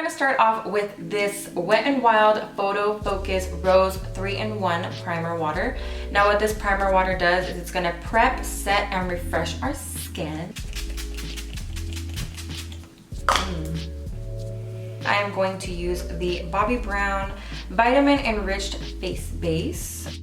gonna start off with this Wet n Wild Photofocus Rose 3-in-1 Primer Water. Now what this primer water does is it's gonna prep, set, and refresh our skin. I am going to use the Bobbi Brown Vitamin Enriched Face Base.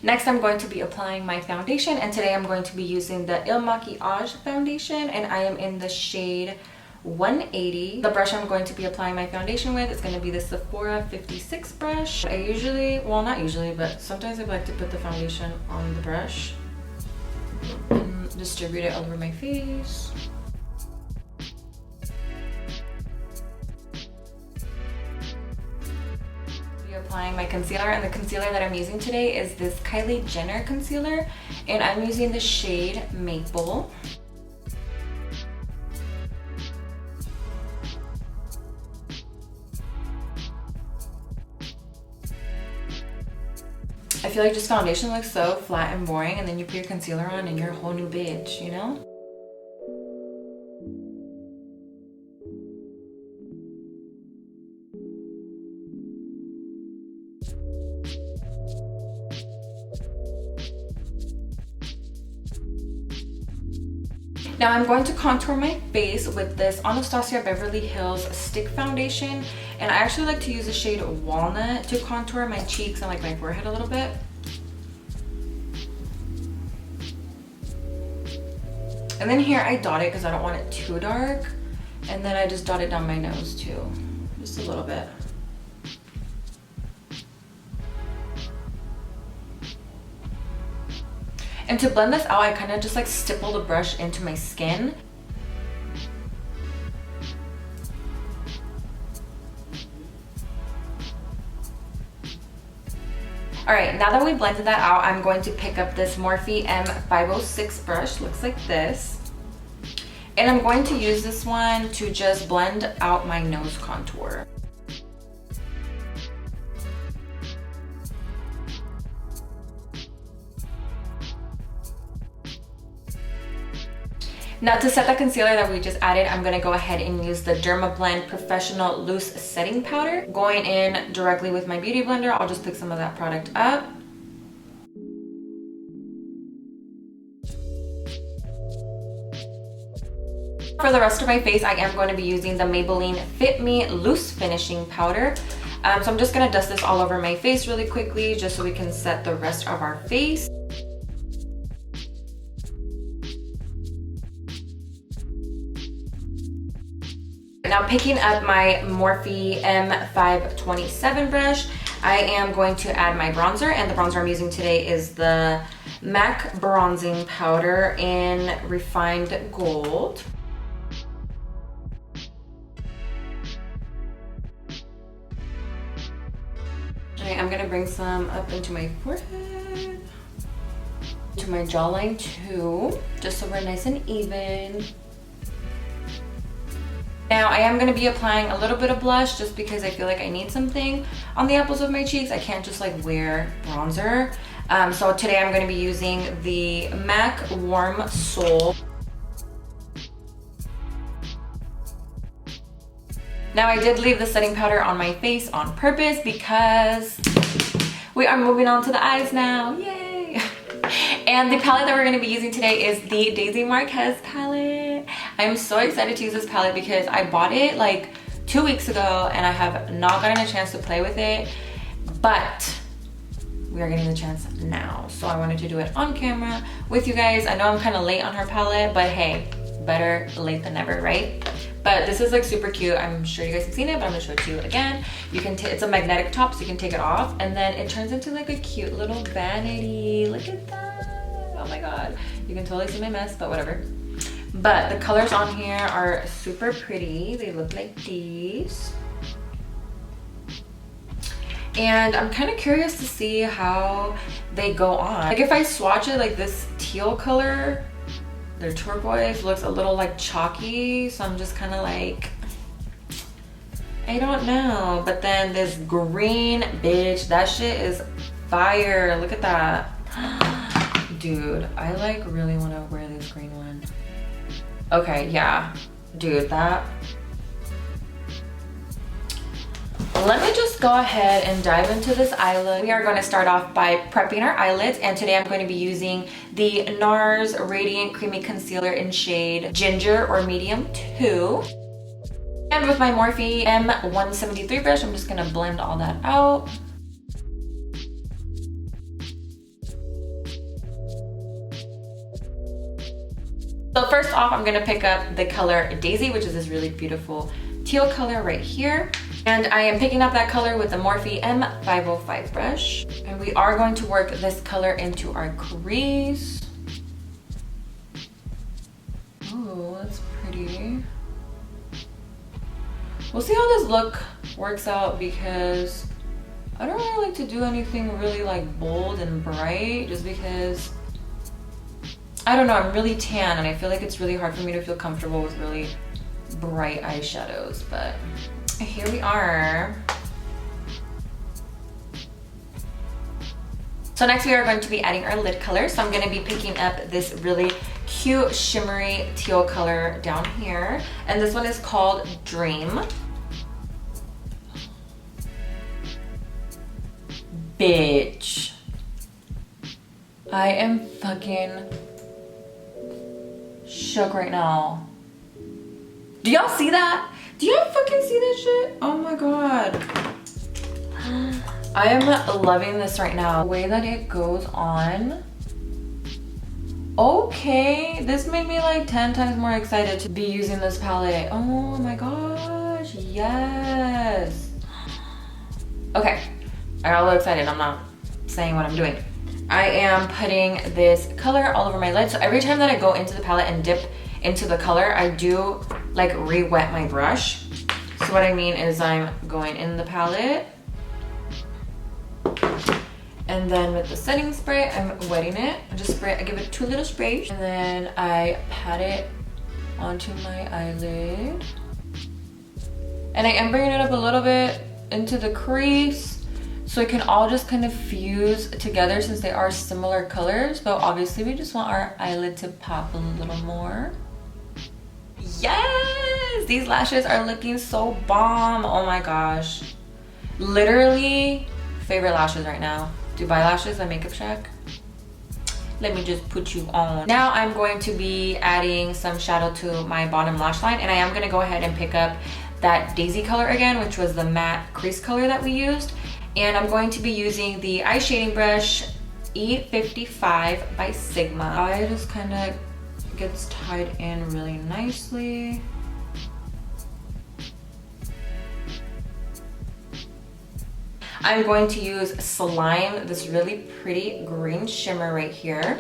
Next, I'm going to be applying my foundation, and today I'm going to be using the ILMAKIAGE Foundation, and I am in the shade 180. The brush I'm going to be applying my foundation with is going to be the Sephora 56 brush. I usually, well not usually, but sometimes I like to put the foundation on the brush and distribute it over my face. Applying my concealer, and the concealer that I'm using today is this Kylie Jenner concealer, and I'm using the shade Maple. I feel like this foundation looks so flat and boring, and then you put your concealer on and you're a whole new bitch, you know? Now I'm going to contour my face with this Anastasia Beverlyhills Stick Foundation, and I actually like to use the shade Walnut to contour my cheeks and like my forehead a little bit. And then here I dot it because I don't want it too dark, and then I just dot it down my nose too, just a little bit. And to blend this out, I kind of just like stipple the brush into my skin. Alright, now that we blended that out, I'm going to pick up this Morphe M506 brush. Looks like this. And I'm going to use this one to just blend out my nose contour. Now to set the concealer that we just added, I'm gonna go ahead and use the DERMABLEND Professional Loose Setting Powder. Going in directly with my beauty blender, I'll just pick some of that product up. For the rest of my face, I am going to be using the Maybelline Fit Me Loose Finishing Powder. So I'm just gonna dust this all over my face really quickly, just so we can set the rest of our face. Now picking up my Morphe M527 brush, I am going to add my bronzer, and the bronzer I'm using today is the MAC Bronzing Powder in Refined Gold. Okay, I'm gonna bring some up into my forehead, to my jawline too, just so we're nice and even. Now I am going to be applying a little bit of blush just because I feel like I need something on the apples of my cheeks. I can't just like wear bronzer. So today I'm going to be using the MAC Warm Soul. Now I did leave the setting powder on my face on purpose because we are moving on to the eyes now. Yay! And the palette that we're going to be using today is the Daisy Marquez palette. I'm so excited to use this palette because I bought it like 2 weeks ago and I have not gotten a chance to play with it, but we are getting the chance now. So I wanted to do it on camera with you guys. I know I'm kind of late on her palette, but hey, better late than never, right? But this is like super cute. I'm sure you guys have seen it, but I'm gonna show it to you again. You can it's a magnetic top, so you can take it off, and then it turns into like a cute little vanity. Look at that. Oh my god. You can totally see my mess, but whatever. But the colors on here are super pretty. They look like these. And I'm kind of curious to see how they go on. Like if I swatch it, like this teal color, their turquoise looks a little like chalky, so I'm just kind of like, I don't know. But then this green, bitch, that shit is fire. Look at that. Dude, I like really want to wear this this green one. Okay, yeah. Dude, that... Let me just go ahead and dive into this eye look. We are going to start off by prepping our eyelids, and today I'm going to be using the NARS Radiant Creamy Concealer in shade Ginger or Medium 2. And with my Morphe M173 brush, I'm just going to blend all that out. So first off, I'm going to pick up the color Daisy, which is this really beautiful teal color right here. And I am picking up that color with the Morphe M505 brush. And we are going to work this color into our crease. Oh, that's pretty. We'll see how this look works out because I don't really like to do anything really like bold and bright just because, I don't know, I'm really tan and I feel like it's really hard for me to feel comfortable with really bright eyeshadows, but here we are. So next we are going to be adding our lid color. So I'm going to be picking up this really cute shimmery teal color down here. And this one is called Dream. Bitch. I am fucking shook right now. Do y'all see that? Do y'all fucking see that shit? Oh my god. I am loving this right now. The way that it goes on. Okay, this made me like 10 times more excited to be using this palette. Oh my gosh, yes. Okay, I got a little excited. I'm not saying what I'm doing. I am putting this color all over my lid. So every time that I go into the palette and dip into the color, I do like re-wet my brush. So what I mean is I'm going in the palette and then with the setting spray, I'm wetting it. I give it 2 little sprays and then I pat it onto my eyelid. And I am bringing it up a little bit into the crease so it can all just kind of fuse together since they are similar colors, but obviously we just want our eyelid to pop a little more. Yes! These lashes are looking so bomb. Oh my gosh. Literally favorite lashes right now. Dubai Lashes by Makeup Shack. Let me just put you on. Now I'm going to be adding some shadow to my bottom lash line, and I am going to go ahead and pick up that Daisy color again, which was the matte crease color that we used. And I'm going to be using the eye shading brush E55 by Sigma. I just kind of gets tied in really nicely. I'm going to use Slime, this really pretty green shimmer right here.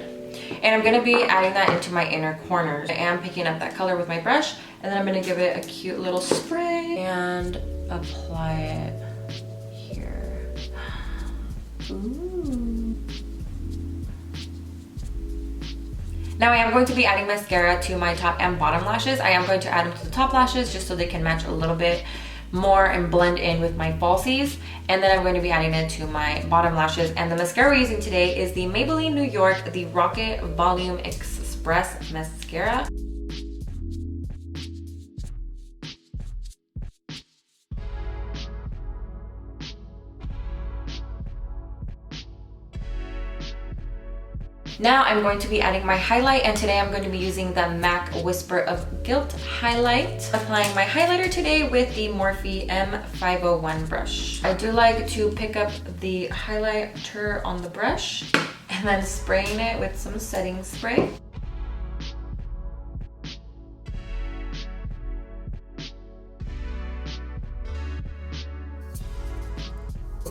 And I'm going to be adding that into my inner corners. I am picking up that color with my brush, and then I'm going to give it a cute little spray and apply it here. Ooh. Now I am going to be adding mascara to my top and bottom lashes. I am going to add them to the top lashes just so they can match a little bit more and blend in with my falsies. And then I'm going to be adding it to my bottom lashes. And the mascara we're using today is the Maybelline New York, the Rocket Volume Express Mascara. Now I'm going to be adding my highlight, and today I'm going to be using the MAC Whisper of Guilt highlight. Applying my highlighter today with the Morphe M501 brush. I do like to pick up the highlighter on the brush and then spraying it with some setting spray.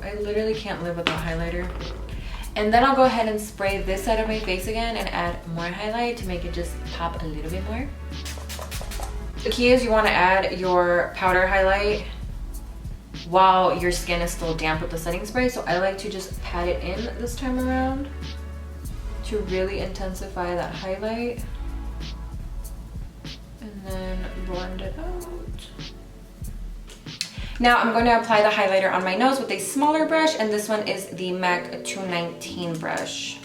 I literally can't live without highlighter. And then I'll go ahead and spray this side of my face again and add more highlight to make it just pop a little bit more. The key is you want to add your powder highlight while your skin is still damp with the setting spray. So I like to just pat it in this time around to really intensify that highlight. And then blend it out. Now I'm going to apply the highlighter on my nose with a smaller brush, and this one is the MAC 219 brush.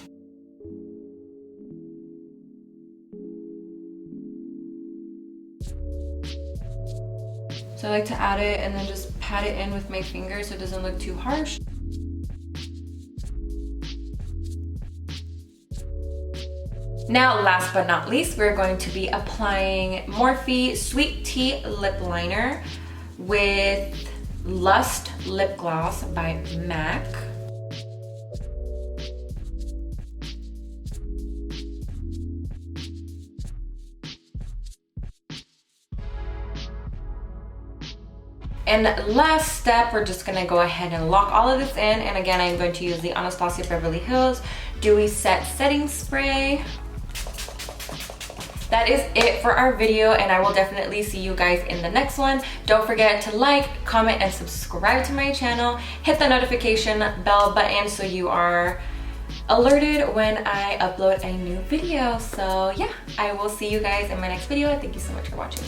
So I like to add it and then just pat it in with my finger so it doesn't look too harsh. Now, last but not least, we're going to be applying Morphe Sweet Tea lip liner with Lust Lip Gloss by MAC. And last step, we're just gonna go ahead and lock all of this in. And again, I'm going to use the Anastasia Beverlyhills Dewy Set Setting Spray. That is it for our video, and I will definitely see you guys in the next one. Don't forget to like, comment, and subscribe to my channel. Hit the notification bell button so you are alerted when I upload a new video. So yeah, I will see you guys in my next video. Thank you so much for watching.